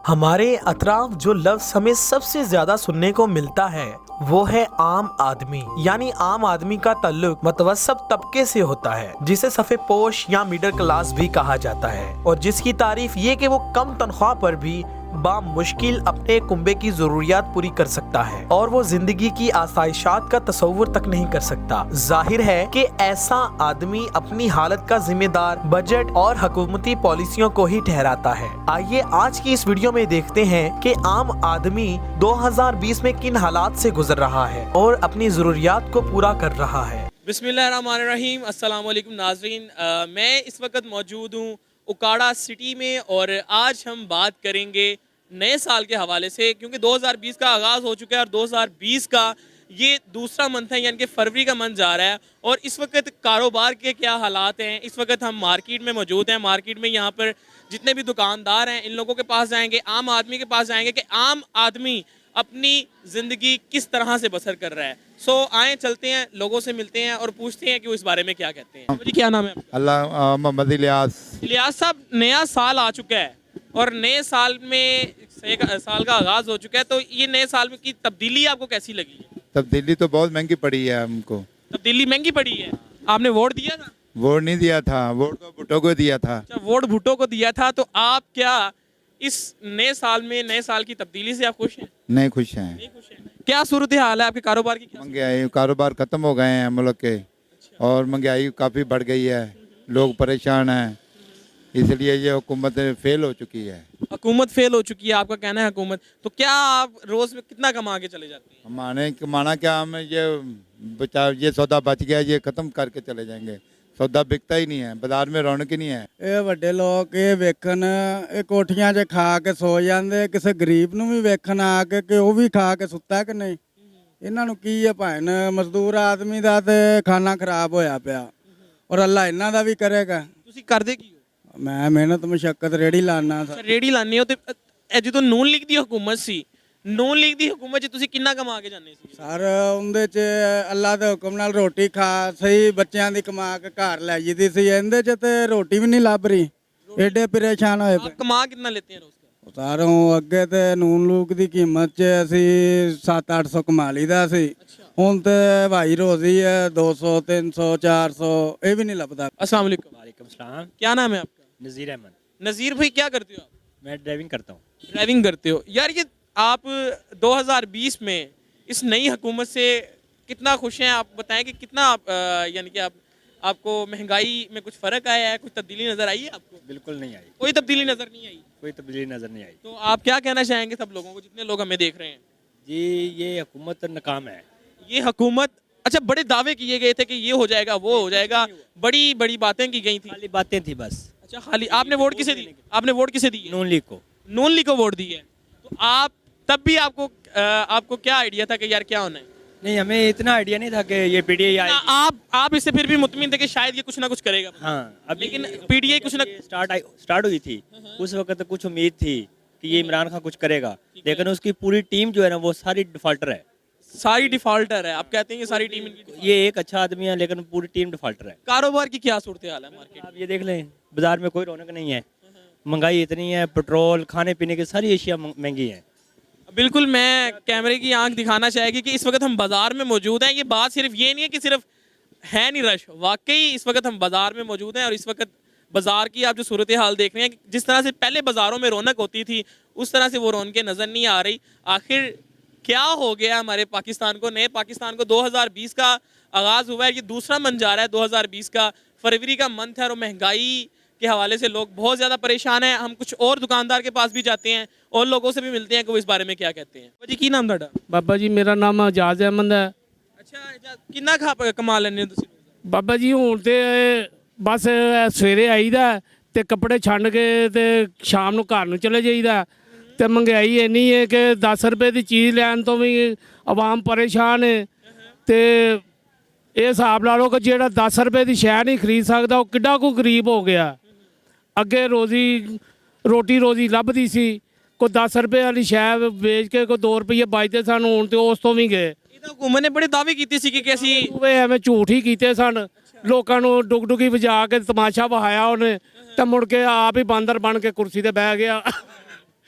हमारे अतराफ जो लफ्ज हमें सबसे ज्यादा सुनने को मिलता है वो है आम आदमी। यानी आम आदमी का ताल्लुक मतवसत तबके से होता है, जिसे सफ़े पोश या मिडिल क्लास भी कहा जाता है, और जिसकी तारीफ ये कि वो कम तनख्वाह पर भी बामुश्किल अपने कुंबे की जरूरियात पूरी कर सकता है और वो जिंदगी की आसाइशात का तस्वुर तक नहीं कर सकता। जाहिर है कि ऐसा आदमी अपनी हालत का जिम्मेदार बजट और हुकूमती पॉलिसियों को ही ठहराता है। आइए आज की इस वीडियो में देखते हैं कि आम आदमी 2020 में किन हालात से गुजर रहा है और अपनी जरूरियात को पूरा कर रहा है। बिस्मिल्लाहिर्रहमानिर्रहीम। अस्सलाम वालेकुम नाज़रीन, मैं इस वक्त मौजूद हूँ उकाड़ा सिटी में और आज हम बात करेंगे नए साल के हवाले से, क्योंकि 2020 का आगाज़ हो चुका है और 2020 का ये दूसरा मंथ है, यानी कि फरवरी का मंथ जा रहा है। और इस वक्त कारोबार के क्या हालात हैं, इस वक्त हम मार्केट में मौजूद हैं। मार्केट में यहाँ पर जितने भी दुकानदार हैं इन लोगों के पास जाएंगे, आम आदमी के पास जाएंगे कि आम आदमी अपनी ज़िंदगी किस तरह से बसर कर रहा है। आए चलते हैं, लोगों से मिलते हैं और पूछते हैं कि वो इस बारे में क्या कहते हैं। जी क्या नाम है आपका? अल्लाह मोहम्मद इलियास साहब, नया साल आ चुका है और नए साल में साल का आगाज हो चुका है, तो ये नए साल में की तब्दीली आपको कैसी लगी है? तब्दीली तो बहुत महंगी पड़ी है हमको। तब्दीली महंगी पड़ी है। आपने वोट दिया था? वोट नहीं दिया था, वोट तो भुट्टो को दिया था। अच्छा, वोट भुट्टो को दिया था। तो आप क्या इस नए साल में नए साल की तब्दीली से आप खुश हैं? नहीं खुश हैं। नहीं खुश हैं। क्या सूरत हाल है आपके कारोबार की? महंगाई, कारोबार खत्म हो गए हैं मुल्क के। अच्छा। और महंगाई काफ़ी बढ़ गई है, लोग परेशान हैं, इसलिए ये हुकूमत फेल हो चुकी है। हुकूमत फेल हो चुकी है, आपका कहना है हुकूमत। तो क्या आप रोज में कितना कमा के चले जाते हैं? हमारे कमाना क्या, हम ये बचा, ये सौदा बच गया, ये खत्म करके चले जाएंगे। सौदा बिकता ही नहीं है, बाजार में रौनक ही नहीं है। ਇਹ ਵੱਡੇ ਲੋਕ ਇਹ ਵੇਖਣ, ਇਹ ਕੋਠੀਆਂ 'ਚ ਖਾ ਕੇ ਸੋ ਜਾਂਦੇ, ਕਿਸੇ ਗਰੀਬ ਨੂੰ ਵੀ ਵੇਖਣ ਆ ਕੇ ਕਿ ਉਹ ਵੀ ਖਾ ਕੇ ਸੁੱਤਾ ਕਿ ਨਹੀਂ। ਇਹਨਾਂ ਨੂੰ ਕੀ ਹੈ ਭਾਣ, ਮਜ਼ਦੂਰ ਆਦਮੀ ਦਾ ਤੇ ਖਾਣਾ ਖਰਾਬ ਹੋਇਆ ਪਿਆ, ਔਰ ਅੱਲਾ ਇਹਨਾਂ ਦਾ ਵੀ ਕਰੇਗਾ। ਤੁਸੀਂ ਕਰਦੇ ਕੀ ਹੋ? ਮੈਂ ਮਿਹਨਤ ਮੁਸ਼ੱਕਤ ਰੇੜੀ ਲਾਣਾ। ਰੇੜੀ ਲਾਉਂਦੇ ਹੋ ਤੇ ਇਹ ਜਦੋਂ ਨੂਨ ਲੀਗ ਦੀ ਹੁਕੂਮਤ ਸੀ, ਨੂਨ ਲੀਗ ਦੀ ਹੁਕੂਮਤ 'ਚ ਤੁਸੀਂ ਕਿੰਨਾ ਕਮਾ ਕੇ ਜਾਂਦੇ ਸੀ? ਸਰ ਉਹਦੇ 'ਚ ਅੱਲਾ ਦੇ ਹੁਕਮ ਨਾਲ ਰੋਟੀ ਖਾ ਸਹੀ ਬੱਚਿਆਂ ਦੀ ਕਮਾ ਕੇ ਘਰ ਲੈ ਜਾਂਦੀ ਸੀ। ਇਹਦੇ 'ਚ ਤੇ ਰੋਟੀ ਵੀ ਨਹੀਂ ਲੱਭ ਰਹੀ, ਐਡੇ ਪਰੇਸ਼ਾਨ ਹੋਏ ਪਏ। आप कमा कितना लेते हैं रोज का? ਸਾਰੋਂ ਅੱਗੇ ਤੇ ਨੂਨ ਲੂਕ ਦੀ ਕੀਮਤ 'ਚ ਅਸੀਂ 700-800 ਕਮਾ ਲਈਦਾ ਸੀ। ਹੁਣ ਤੇ ਭਾਈ ਰੋਜ਼ੀ ਹੈ 200 300 400, ਇਹ ਵੀ ਨਹੀਂ ਲੱਭਦਾ। अस्सलाम वालेकुम। वालेकुम सलाम। क्या नाम है आपका? नज़ीर अहमद। नज़ीर भाई, क्या करते हो आप? मैं ड्राइविंग करता हूँ। ड्राइविंग करते हो। यार ये आप 2020 में इस नई हुकूमत से कितना खुश हैं? आप बताएं कि कितना आप यानी कि आपको महंगाई में कुछ फ़र्क आया है, कुछ तब्दीली नज़र आई है आपको? बिल्कुल नहीं आई, कोई तब्दीली नज़र नहीं आई। कोई तब्दीली नज़र नहीं आई। तो आप क्या कहना चाहेंगे सब लोगों को, जितने लोग हमें देख रहे हैं? जी ये हुकूमत नाकाम है। ये हुकूमत, अच्छा बड़े दावे किए गए थे कि ये हो जाएगा वो हो जाएगा, बड़ी बड़ी बातें की गई थी। खाली बातें थी बस। अच्छा खाली। आपने वोट किसे दी? आपने वोट किसे दी? नून लीग को। नून लीग को वोट दी है। तो आप तब भी आपको क्या आइडिया था कि यार क्या होना है? नहीं, हमें इतना आइडिया नहीं था कि ये पीडीआई आएगी। आप इससे फिर भी मुतमिन थे कि शायद ये कुछ ना कुछ करेगा। हाँ, अभी लेकिन पीडीआई कुछ ना स्टार्ट हुई थी, उस वक्त कुछ उम्मीद थी कि ये इमरान खान कुछ करेगा, लेकिन उसकी पूरी टीम जो है ना वो सारी डिफॉल्टर है। सारी डिफॉल्टर है। आप कहते हैं ये सारी टीम इनकी। ये एक अच्छा आदमी है लेकिन पूरी टीम डिफॉल्टर है। कारोबार की क्या सूरत हाल है मार्केट? आप ये देख लें, बाजार में कोई रौनक नहीं है, महंगाई इतनी है, पेट्रोल, खाने पीने की सारी अशिया महंगी है। बिल्कुल, मैं कैमरे की आंख दिखाना चाहेगी कि इस वक्त हम बाजार में मौजूद हैं। ये बात सिर्फ ये नहीं है कि सिर्फ है नहीं रश, वाकई इस वक्त हम बाजार में मौजूद हैं और इस वक्त बाजार की आप जो सूरत हाल देख रहे हैं, जिस तरह से पहले बाजारों में रौनक होती थी उस तरह से वो रौनकें नज़र नहीं आ रही। आखिर क्या हो गया हमारे पाकिस्तान को? नए पाकिस्तान को 2020 का आगाज़ हुआ है, ये दूसरा मंथ जा रहा है 2020 का, फरवरी का मंथ है और महंगाई के हवाले से लोग बहुत ज़्यादा परेशान हैं। हम कुछ और दुकानदार के पास भी जाते हैं और लोगों से भी मिलते हैं कि वो इस बारे में क्या कहते हैं। जी की नाम ਤੁਹਾਡਾ? बाबा जी मेरा नाम एजाज अहमद है। अच्छा, कितना कमा लेने हो? बाबा जी ਹੁਣ ਤੇ ਬਸ ਸਵੇਰੇ ਆਈਦਾ ਤੇ ਕੱਪੜੇ ਛੰਡ ਕੇ ਤੇ ਸ਼ਾਮ ਨੂੰ ਘਰ ਨੂੰ ਚਲੇ ਜਾਈਦਾ ਤੇ ਮਹਿੰਗਾਈ ਇੰਨੀ ਹੈ ਕਿ 10 ਰੁਪਏ ਦੀ ਚੀਜ਼ ਲੈਣ ਤੋਂ ਵੀ ਆਵਾਮ ਪਰੇਸ਼ਾਨ ਹੈ ਤੇ ਇਹ ਹਿਸਾਬ ਲਾ ਲਓ ਕਿ ਜਿਹੜਾ 10 ਰੁਪਏ ਦੀ ਸ਼ੈ ਨਹੀਂ ਖਰੀਦ ਸਕਦਾ ਉਹ ਕਿੱਡਾ ਕੁ ਗਰੀਬ ਹੋ ਗਿਆ। ਅੱਗੇ ਰੋਟੀ ਰੋਜ਼ੀ ਲੱਭਦੀ ਸੀ, ਕੋਈ 10 ਰੁਪਏ ਵਾਲੀ ਸ਼ੈ ਵੇਚ ਕੇ ਕੋਈ 2 ਰੁਪਏ ਬਚਦੇ ਸਨ, ਹੁਣ ਤੇ ਉਸ ਤੋਂ ਵੀ ਗਏ। ਇਹ ਤਾਂ ਹੁਕੂਮਤ ਨੇ ਬੜੇ ਦਾਅਵੇ ਕੀਤੇ ਸੀ ਕਿ ਅਸੀਂ ਐਵੇਂ ਝੂਠ ਹੀ ਕੀਤੇ ਸਨ ਲੋਕਾਂ ਨੂੰ ਡੁਗਡੁਗੀ ਵਜਾ ਕੇ ਤਮਾਸ਼ਾ ਵਹਾਇਆ ਉਹਨੇ ਤੇ ਮੁੜ ਕੇ ਆਪ ਹੀ ਬਾਂਦਰ ਬਣ ਕੇ ਕੁਰਸੀ ਤੇ ਬਹਿ ਗਿਆ।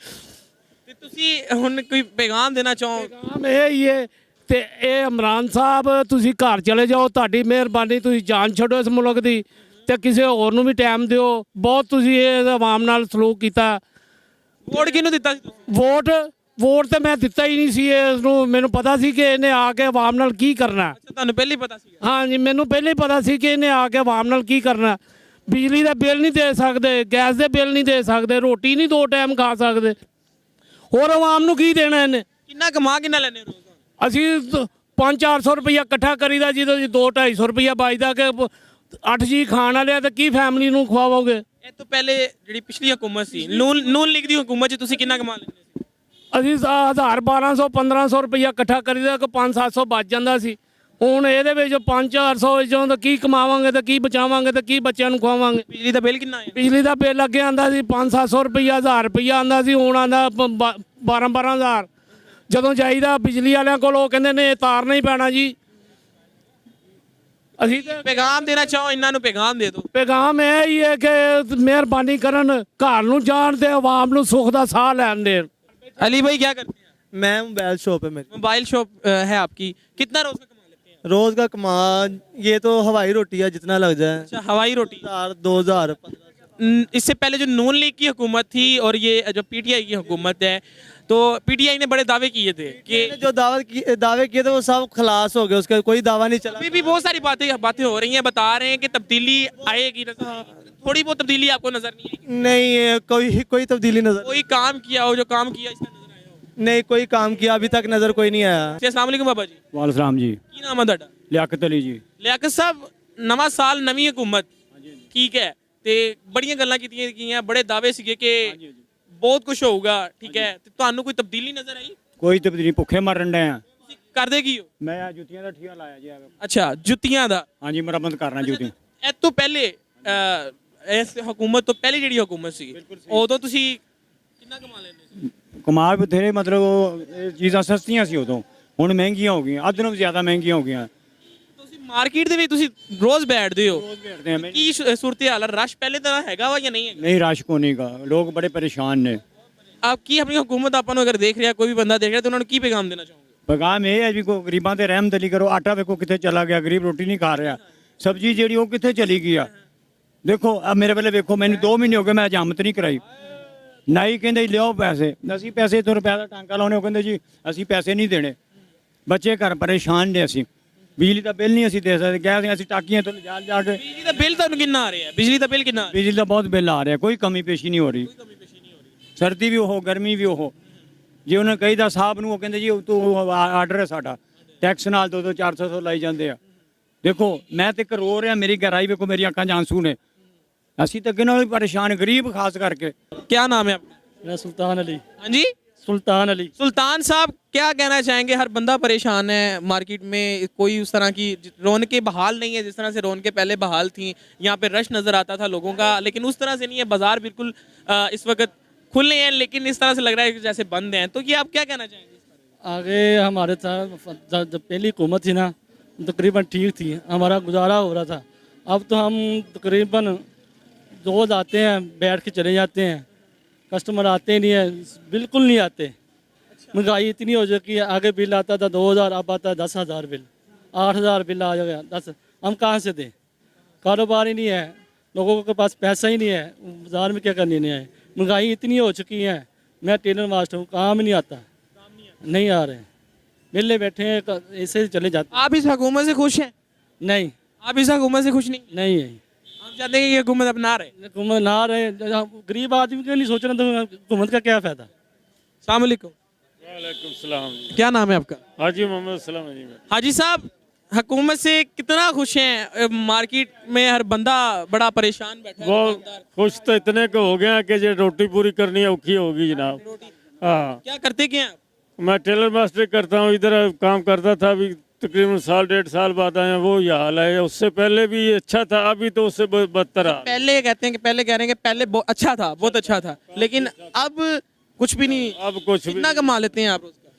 ਤੇ ਤੁਸੀਂ ਹੁਣ ਕੋਈ ਪੈਗਾਮ ਦੇਣਾ ਚਾਹੋ? ਕੰਮ ਇਹ ਹੀ ਹੈ ਤੇ ਇਹ ਇਮਰਾਨ ਸਾਹਿਬ ਤੁਸੀਂ ਘਰ ਚਲੇ ਜਾਓ, ਤੁਹਾਡੀ ਮਿਹਰਬਾਨੀ, ਤੁਸੀਂ ਜਾਨ ਛੱਡੋ ਇਸ ਮੁਲਕ ਦੀ ਤੇ ਕਿਸੇ ਹੋਰ ਨੂੰ ਵੀ ਟਾਈਮ ਦਿਓ। ਬਹੁਤ ਤੁਸੀਂ ਇਹ ਆਵਾਮ ਨਾਲ ਸਲੂਕ ਕੀਤਾ। ਵੋਟ ਕਿਹਨੂੰ ਦਿੱਤਾ ਸੀ ਤੁਸੀਂ? ਵੋਟ ਤੇ ਮੈਂ ਦਿੱਤਾ ਹੀ ਨਹੀਂ ਸੀ ਇਸ ਨੂੰ। ਮੈਨੂੰ ਪਤਾ ਸੀ ਕਿ ਇਹਨੇ ਆ ਕੇ ਆਵਾਮ ਨਾਲ ਕੀ ਕਰਨਾ। ਅੱਛਾ, ਤੁਹਾਨੂੰ ਪਹਿਲੇ ਹੀ ਪਤਾ ਸੀ? ਹਾਂਜੀ, ਮੈਨੂੰ ਪਹਿਲੇ ਹੀ ਪਤਾ ਸੀ ਕਿ ਇਹਨੇ ਆ ਕੇ ਆਵਾਮ ਨਾਲ ਕੀ ਕਰਨਾ। ਬਿਜਲੀ ਦਾ ਬਿੱਲ ਨਹੀਂ ਦੇ ਸਕਦੇ, ਗੈਸ ਦੇ ਬਿੱਲ ਨਹੀਂ ਦੇ ਸਕਦੇ, ਰੋਟੀ ਨਹੀਂ 2 ਟਾਈਮ ਖਾ ਸਕਦੇ, ਹੋਰ ਆਵਾਮ ਨੂੰ ਕੀ ਦੇਣਾ ਇਹਨੇ। ਕਿੰਨਾ ਕਮਾ ਕਿੰਨਾ ਲੈਣੇ ਰੋਜ਼? ਅਸੀਂ 500-400 ਰੁਪਈਆ ਇਕੱਠਾ ਕਰੀਦਾ, ਜਿਹਦੇ 200-250 ਰੁਪਈਆ ਬਚਦਾ ਕਿ 8 ਜੀ ਖਾਣ ਵਾਲੇ ਆ ਤੇ ਕੀ ਫੈਮਿਲੀ ਨੂੰ ਖਵਾਓਗੇ। ਇਹ ਤੋਂ ਪਹਿਲੇ ਜਿਹੜੀ ਪਿਛਲੀ ਹਕੂਮਤ ਸੀ, ਨੂਨ ਲੀਗ ਦੀ ਹਕੂਮਤ 'ਚ ਤੁਸੀਂ ਕਿੰਨਾ ਕਮਾ ਲੈਂਦੇ ਸੀ? ਅਸੀਂ 1000 1200-1500 ਰੁਪਈਆ ਇਕੱਠਾ ਕਰੀਦਾ ਕਿ 500-700 ਬਚ ਜਾਂਦਾ ਸੀ। ਹੁਣ ਇਹਦੇ ਵਿੱਚ 500-400 ਵਿੱਚੋਂ ਤਾਂ ਕੀ ਕਮਾਵਾਂਗੇ ਤੇ ਕੀ ਬਚਾਵਾਂਗੇ ਤੇ ਕੀ ਬੱਚਿਆਂ ਨੂੰ ਖਵਾਵਾਂਗੇ। ਬਿਜਲੀ ਦਾ ਬਿੱਲ ਕਿੰਨਾ ਹੈ? ਬਿਜਲੀ ਦਾ ਬਿੱਲ ਅੱਗੇ ਆਂਦਾ ਸੀ 500-700 ਰੁਪਈਆ, 1000 ਰੁਪਈਆ ਆਂਦਾ ਸੀ, ਹੁਣ ਆਂਦਾ 12-12000। ਜਦੋਂ ਜਾਈਦਾ ਬਿਜਲੀ ਵਾਲਿਆਂ ਕੋਲ ਉਹ ਕਹਿੰਦੇ ਨੇ ਤਾਰਨਾ ਹੀ ਪੈਣਾ ਜੀ। ਅਸੀਂ ਤੇ ਪੈਗਾਮ ਦੇਣਾ ਚਾਹੋ ਇਹਨਾਂ ਨੂੰ? ਪੈਗਾਮ ਦੇ ਦਿਓ। ਪੈਗਾਮ ਇਹ ਹੀ ਹੈ ਕਿ ਮਿਹਰਬਾਨੀ ਕਰਨ, ਘਰ ਨੂੰ ਜਾਣ ਤੇ ਆਵਾਮ ਨੂੰ ਸੁੱਖ ਦਾ ਸਾਹ ਲੈਣ ਦੇਣ। अली भाई क्या करते हैं? मैं मोबाइल शॉप है मेरी। मोबाइल शॉप है आपकी, कितना रोज का कमा लेते हैं? रोज का कमा ये तो हवाई रोटी है, जितना लग जाए। अच्छा, हवाई रोटी। 2000 इससे पहले जो नून लीग की हुकूमत थी और ये जो पीटीआई की हुकूमत है, तो पीटीआई ने बड़े दावे किए थे कि जो दावे किए थे वो सब खलास हो गए, उसका कोई दावा नहीं चला। अभी भी बहुत सारी बातें हो रही हैं, बता रहे हैं कि तब्दीली आएगी। थोड़ी बहुत तब्दीली आपको नजर नहीं आएगी? नहीं, कोई तब्दीली नजर कोई काम किया हो, जो काम किया इसका नजर आया हो? नहीं, कोई काम किया अभी तक नजर कोई नहीं आया। अस्सलाम वालेकुम बाबा जी। वालेकुम सलाम जी। की नाम है ਤੁਹਾਡਾ? ਲਿਆਕਤ ਅਲੀ ਜੀ। ਲਿਆਕਤ ਸਾਹਿਬ, ਨਵਾਂ ਸਾਲ ਨਵੀਂ ਹਕੂਮਤ, ਠੀਕ ਹੈ, ਤੇ ਬੜੀਆਂ ਗੱਲਾਂ ਕੀਤੀਆਂ ਗਈਆਂ, ਬੜੇ ਦਾਅਵੇ ਸੀਗੇ ਕਿ ਬਹੁਤ ਕੁਝ ਹੋਊਗਾ, ਠੀਕ ਹੈ, ਤੇ ਤੁਹਾਨੂੰ ਕੋਈ ਤਬਦੀਲੀ ਨਜ਼ਰ ਆਈ? ਕੋਈ ਤਬਦੀਲੀ, ਭੁੱਖੇ ਮਰਨ ਡਏ ਆ। ਤੁਸੀਂ ਕਰਦੇ ਕੀ ਹੋ? ਮੈਂ ਆ ਜੁੱਤੀਆਂ ਦਾ ਠੀਆ ਲਾਇਆ ਜੀ। ਅੱਛਾ, ਜੁੱਤੀਆਂ ਦਾ। ਹਾਂਜੀ, ਮੁਰੰਮਤ ਕਰਨਾ ਜੁੱਤੀ। ਇਹ ਤੋਂ ਪਹਿਲੇ ਇਸ ਹਕੂਮਤ ਤੋਂ ਪਹਿਲੇ ਜਿਹੜੀ ਹਕੂਮਤ ਸੀ, ਉਦੋਂ ਤੁਸੀਂ ਕਿੰਨਾ ਕਮਾ ਲੈਂਦੇ ਸੀ? ਕਮਾਲ ਬਥੇਰੇ, ਮਤਲਬ ਇਹ ਚੀਜ਼ਾਂ ਸਸਤੀਆਂ ਸੀ ਉਦੋਂ, ਹੁਣ ਮਹਿੰਗੀਆਂ ਹੋ ਗਈਆਂ, ਅੱਧ ਨਾਲੋਂ ਜ਼ਿਆਦਾ ਮਹਿੰਗੀਆਂ ਹੋ ਗਈਆਂ। ਤੁਸੀਂ ਮਾਰਕੀਟ ਦੇ ਵਿੱਚ ਤੁਸੀਂ ਰੋਜ਼ ਬੈਠਦੇ ਹੋ, ਰੋਜ਼ ਬੈਠਦੇ ਆ। ਕੀ ਸੂਰਤ ਹਾਲ, ਰਸ਼ ਪਹਿਲੇ ਤਰ੍ਹਾਂ ਹੈਗਾ ਵਾ ਜਾਂ ਨਹੀਂ ਹੈਗਾ? ਨਹੀਂ, ਰਸ਼ ਕੋ ਨਹੀਂਗਾ, ਲੋਕ ਬੜੇ ਪਰੇਸ਼ਾਨ ਨੇ। ਆਪ ਕੀ ਆਪਣੀ ਹਕੂਮਤ ਆਪਾਂ ਨੂੰ ਅਗਰ ਦੇਖ ਰਿਹਾ, ਕੋਈ ਵੀ ਬੰਦਾ ਦੇਖ ਰਿਹਾ, ਤਾਂ ਉਹਨਾਂ ਨੂੰ ਕੀ ਪੈਗਾਮ ਦੇਣਾ ਚਾਹੋਗੇ? ਪੈਗਾਮ ਇਹ ਹੈ ਵੀ ਕੋ ਗਰੀਬਾਂ ਤੇ ਰਹਿਮ ਦਿਲੀ ਕਰੋ। ਆਟਾ ਵੇਖੋ ਕਿੱਥੇ ਚਲਾ ਗਿਆ, ਗਰੀਬ ਰੋਟੀ ਨਹੀਂ ਖਾ ਰਿਹਾ। ਸਬਜ਼ੀ ਜਿਹੜੀ ਉਹ ਕਿੱਥੇ ਚਲੀ ਗਈ ਆ। ਦੇਖੋ ਆ ਮੇਰੇ ਵੇਲੇ ਵੇਖੋ, ਮੈਨੂੰ 2 ਮਹੀਨੇ ਹੋ ਗਏ ਮੈਂ ਹਜਾਮਤ ਨਹੀਂ ਕਰਾਈ। ਨਾਈ ਕਹਿੰਦੇ ਲਿਆਓ ਪੈਸੇ, ਅਸੀਂ ਪੈਸੇ ਤੋਂ ਰੁਪਏ ਦਾ ਟਾਂਕਾ ਲਾਉਣੇ, ਉਹ ਕਹਿੰਦੇ ਜੀ ਅਸੀਂ ਪੈਸੇ ਨਹੀਂ ਦੇਣੇ। ਬੱਚੇ ਘਰ ਪਰੇਸ਼ਾਨ ਨੇ, ਅਸੀਂ ਬਿਜਲੀ ਦਾ ਬਿੱਲ ਨਹੀਂ ਅਸੀਂ ਦੇ ਸਕਦੇ, ਗੈਸ ਅਸੀਂ ਟਾਕੀਆਂ ਤੋਂ ਜਾ ਕੇ। ਬਿਜਲੀ ਦਾ ਬਿੱਲ ਤੁਹਾਨੂੰ ਕਿੰਨਾ ਆ ਰਿਹਾ? ਬਿਜਲੀ ਦਾ ਬਿੱਲ ਕਿੰਨਾ? ਬਿਜਲੀ ਦਾ ਬਹੁਤ ਬਿੱਲ ਆ ਰਿਹਾ, ਕੋਈ ਕਮੀ ਪੇਸ਼ੀ ਨਹੀਂ ਹੋ ਰਹੀ। ਸਰਦੀ ਵੀ ਉਹ, ਗਰਮੀ ਵੀ ਉਹ। ਜੇ ਉਹਨਾਂ ਕਹੀਦਾ ਸਾਹਿਬ ਨੂੰ, ਉਹ ਕਹਿੰਦੇ ਜੀ ਤੂੰ ਆਰਡਰ ਹੈ ਸਾਡਾ, ਟੈਕਸ ਨਾਲ 200-400 ਲਾਈ ਜਾਂਦੇ ਆ। ਦੇਖੋ ਮੈਂ ਤੇ ਇੱਕ ਰੋ ਰਿਹਾ, ਮੇਰੀ ਗਹਿਰਾਈ ਵੇਖੋ, ਮੇਰੀ ਅੱਖਾਂ 'ਚ ਆਂਸੂ ਨੇ। ਅਸੀਂ ਤਾਂ ਅੱਗੇ ਨਾਲ ਵੀ ਪਰੇਸ਼ਾਨ, ਗਰੀਬ ਖਾਸ ਕਰਕੇ। क्या नाम है आपका? मैं सुल्तान अली। हाँ जी, सुल्तान अली। सुल्तान साहब, क्या कहना चाहेंगे? हर बंदा परेशान है, मार्केट में कोई उस तरह की रौनकें बहाल नहीं है जिस तरह से रौनकें पहले बहाल थी। यहाँ पे रश नज़र आता था लोगों का, लेकिन उस तरह से नहीं है। बाजार बिल्कुल इस वक्त खुले हैं, लेकिन इस तरह से लग रहा है कि जैसे बंद हैं। तो ये आप क्या कहना चाहेंगे? आगे हमारे साथ जब पहली हुकूमत थी ना, तकरीबन ठीक थी, हमारा गुजारा हो रहा था। अब तो हम तकरीबन रोज आते हैं, बैठ के चले जाते हैं, कस्टमर आते नहीं है, बिल्कुल नहीं आते। महंगाई इतनी हो चुकी है, आगे बिल आता था 2000, अब आता है 10,000 बिल, 8,000 बिल आ जाएगा। 10 हम कहाँ से दें? कारोबार ही नहीं है, लोगों के पास पैसा ही नहीं है, बाजार में क्या करने नहीं आए। महंगाई इतनी हो चुकी है। मैं टेलर मास्टर हूँ, काम ही नहीं आता, नहीं आ रहे, मिलने बैठे हैं, ऐसे चले जाते। आप इस हुकूमत से खुश हैं? नहीं, आप इस हुकूमत से खुश नहीं? नहीं है, आप चाहते हैं कि ये हुकूमत अब ना रहे? हुकूमत ना रहे, गरीब आदमी के लिए सोच रहे तो हुकूमत का क्या फ़ायदा। अस्सलाम वालेकुम। वालेकुम सलाम। क्या नाम है आपका? हाजी मोहम्मद सलाम जी। हाजी साहब, हुकूमत से कितना खुश हैं? मार्केट में हर बंदा बड़ा परेशान बैठा है, वो दुकानदार। खुश तो इतने को हो गया कि जो रोटी पूरी करनी औखी होगी जनाब। हाँ, क्या करते क्या हैं आप? मैं टेलर मास्टर करता हूँ, इधर काम करता था, अभी तकरीबन 1.5 साल बाद आया, वो ये हाल है। उससे पहले भी अच्छा था, अभी तो उससे बदतर हाल। पहले कहते हैं कि पहले कह रहे हैं कि पहले बहुत अच्छा था, बहुत अच्छा था, लेकिन अब कुछ भी नहीं। अब कुछ भी कितना कमा लेते हैं आप उसका?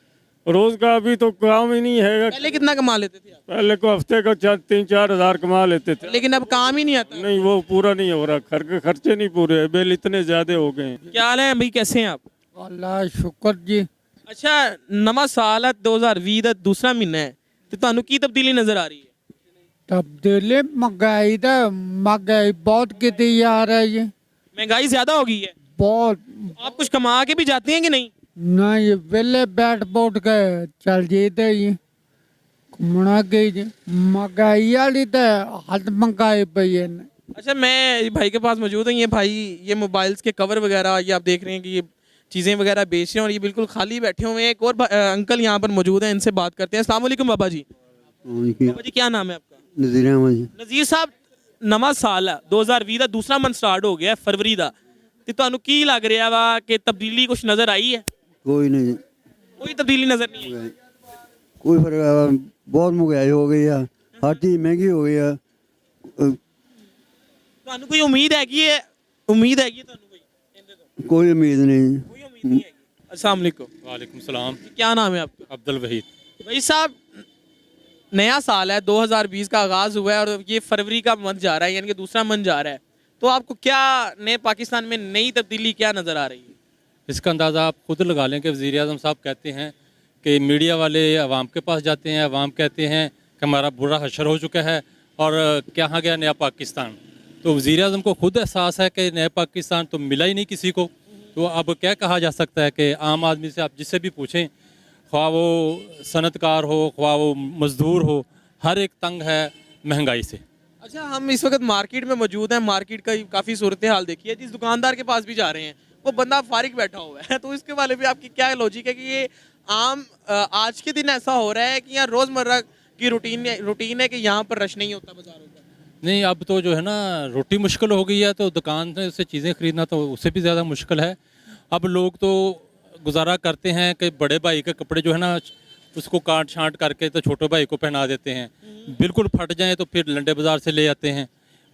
रोज का अभी तो काम ही नहीं है। पहले कितना कमा लेते थे आप? पहले को हफ्ते का 3-4 हज़ार कमा लेते थे। लेकिन अब काम ही नहीं आता। नहीं, वो पूरा नहीं हो रहा, घर के खर्चे नहीं पूरे है, बिल इतने ज्यादा हो गए हैं। क्या हाल है भाई, कैसे हैं आप? ਅੱਲਾ ਸ਼ੁਕਰ ਜੀ अच्छा, नवा साल है 2020 ਦਾ दूसरा महीना है ਤੇ ਤੁਹਾਨੂੰ ਕੀ ਤਬਦੀਲੀ ਨਜ਼ਰ ਆ ਰਹੀ ਹੈ? ਤਬਦੀਲੀ ਮਹਿੰਗਾਈ ਬਹੁਤ ਕੀਤੀ ਜਾ ਰਹੀ ਹੈ महंगाई ज्यादा हो गई है। ਬਹੁਤ आप कुछ कमा के भी जाते हैं कि नहीं? ਨਹੀਂ ਵੇਲੇ ਬੈਠ ਬੋਟ ਕੇ ਚੱਲ ਜੀਤੇ ਜੀ ਘੁੰਮਣਾ ਗਈ ਜੀ ਮਹਿੰਗਾਈ ਵਾਲੀ ਤਾਂ ਹੱਦ ਮਹਿੰਗਾਈ ਪਈ ਹੈ अच्छा, मैं भाई के पास मौजूद हूँ। ये भाई ये मोबाइल्स के कवर वगैरह ये आप देख रहे हैं कि ये चीज़ें वगैरह बेच रहे हैं और ये बिल्कुल खाली बैठे हुए हैं। एक और अंकल यहाँ पर मौजूद हैं, इनसे बात करते हैं। अस्सलाम वालेकुम बाबा जी। बाबा जी, क्या नाम है आपका? नज़ीर अहमद जी। नज़ीर साहब, नवा साल है 2020 ਦਾ दूसरा मंथ स्टार्ट हो गया फरवरी ਦਾ ਤੇ ਤੁਹਾਨੂੰ ਕੀ ਲੱਗ ਰਿਹਾ ਵਾ ਕਿ ਤਬਦੀਲੀ ਕੁਝ ਨਜ਼ਰ ਆਈ ਹੈ? कोई नहीं, कोई तब्दीली नजर नहीं आई। कोई फर्क, बहुत महंगाई हो गई है, हर चीज़ महंगी हो गई है। ਤੁਹਾਨੂੰ ਕੋਈ ਉਮੀਦ ਹੈਗੀ ਹੈ? ਉਮੀਦ ਹੈਗੀ ਹੈ ਤੁਹਾਨੂੰ ਕੋਈ ਇਹਦੇ ਤੋਂ? कोई उम्मीद नहीं। कोई उम्मीद नहीं हैगी। अस्सलाम वालेकुम। वालेकुम सलाम। क्या नाम है आपका? अब्दुल वहीद। भाई साहब, नया साल है 2020 का आगाज हुआ है और ये फरवरी का मंथ जा रहा है, यानी कि दूसरा मंथ जा रहा है। तो आपको क्या नए पाकिस्तान में नई तब्दीली क्या नजर आ रही है? इसका अंदाज़ा आप खुद लगा लें कि वज़ीर आज़म साहब कहते हैं कि मीडिया वाले अवाम के पास जाते हैं, अवाम कहते हैं कि हमारा बुरा हशर हो चुका है और कहाँ गया नया पाकिस्तान। तो वज़ीर आज़म को खुद एहसास है कि नया पाकिस्तान तो मिला ही नहीं किसी को। तो अब क्या कहा जा सकता है कि आम आदमी से आप जिससे भी पूछें, ख्वाह वो सनतकार हो, ख्वाह वो मज़दूर हो, हर एक तंग है महंगाई से। अच्छा, हम इस वक्त मार्केट में मौजूद हैं। मार्केट का काफ़ी सूरत हाल देखी है। जिस दुकानदार के पास भी जा रहे हैं वो बंदा फारिग बैठा हुआ है। तो इसके बारे में आपकी क्या लॉजिक है कि ये आम आज के दिन ऐसा हो रहा है कि यहाँ रोज़मर्रा की रूटीन है कि यहाँ पर रश नहीं होता बाजारों का? नहीं, अब तो जो है ना रोटी मुश्किल हो गई है, तो दुकान से चीज़ें ख़रीदना तो उससे भी ज़्यादा मुश्किल है। अब लोग तो गुजारा करते हैं कि बड़े भाई के कपड़े जो है ना उसको काट छांट करके तो छोटे भाई को पहना देते हैं, बिल्कुल फट जाएं तो फिर लंडे बाज़ार से ले आते हैं।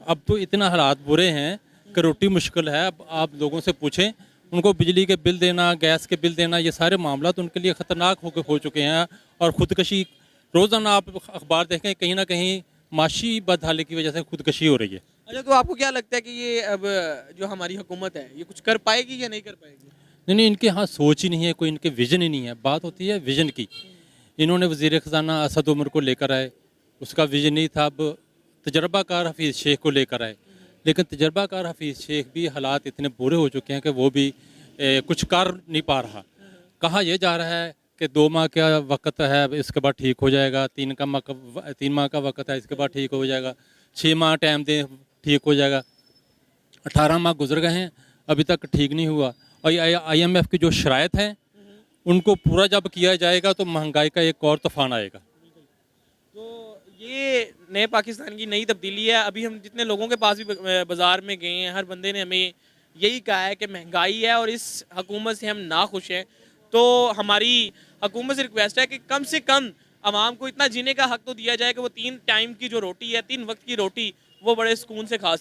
अब तो इतना हालात बुरे हैं कि रोटी मुश्किल है। अब आप लोगों से पूछें, उनको बिजली के बिल देना, गैस के बिल देना, ये सारे मामला तो उनके लिए ख़तरनाक हो चुके हैं। और ख़ुदकशी रोज़ाना आप अखबार देखें, कहीं ना कहीं माशी बदहाली की वजह से खुदकशी हो रही है। अच्छा, तो आपको क्या लगता है कि ये अब जो हमारी हुकूमत है ये कुछ कर पाएगी या नहीं कर पाएगी? नहीं, इनके यहाँ सोच ही नहीं है, कोई इनके विज़न ही नहीं है। बात होती है विज़न की। इन्होंने वज़ीर ख़ज़ाना असद उमर को लेकर आए, उसका विज़न नहीं था। अब तजर्बाकार हफीज़ शेख को लेकर आए, लेकिन तजर्बाकार हफीज़ शेख भी हालात इतने बुरे हो चुके हैं कि वो भी कुछ कर नहीं पा रहा। कहा यह जा रहा है कि 2 माह का वक्त है, इसके बाद ठीक हो जाएगा। 3 माह का वक्त है, इसके बाद ठीक हो जाएगा। 6 माह टाइम दें, ठीक हो जाएगा। 18 माह गुजर गए हैं, अभी तक ठीक नहीं हुआ। और IMF की जो शराइत हैं उनको पूरा जब किया जाएगा तो महंगाई का एक और तूफान आएगा। तो ये नए पाकिस्तान की नई तब्दीली है। अभी हम जितने लोगों के पास भी बाज़ार में गए हैं, हर बंदे ने हमें यही कहा है कि महंगाई है और इस हुकूमत से हम नाखुश हैं। तो हमारी हुकूमत से रिक्वेस्ट है कि कम से कम आवाम को इतना जीने का हक तो दिया जाए कि वो 3 टाइम की जो रोटी है, 3 वक्त की रोटी वो बड़े सुकून से खा सके।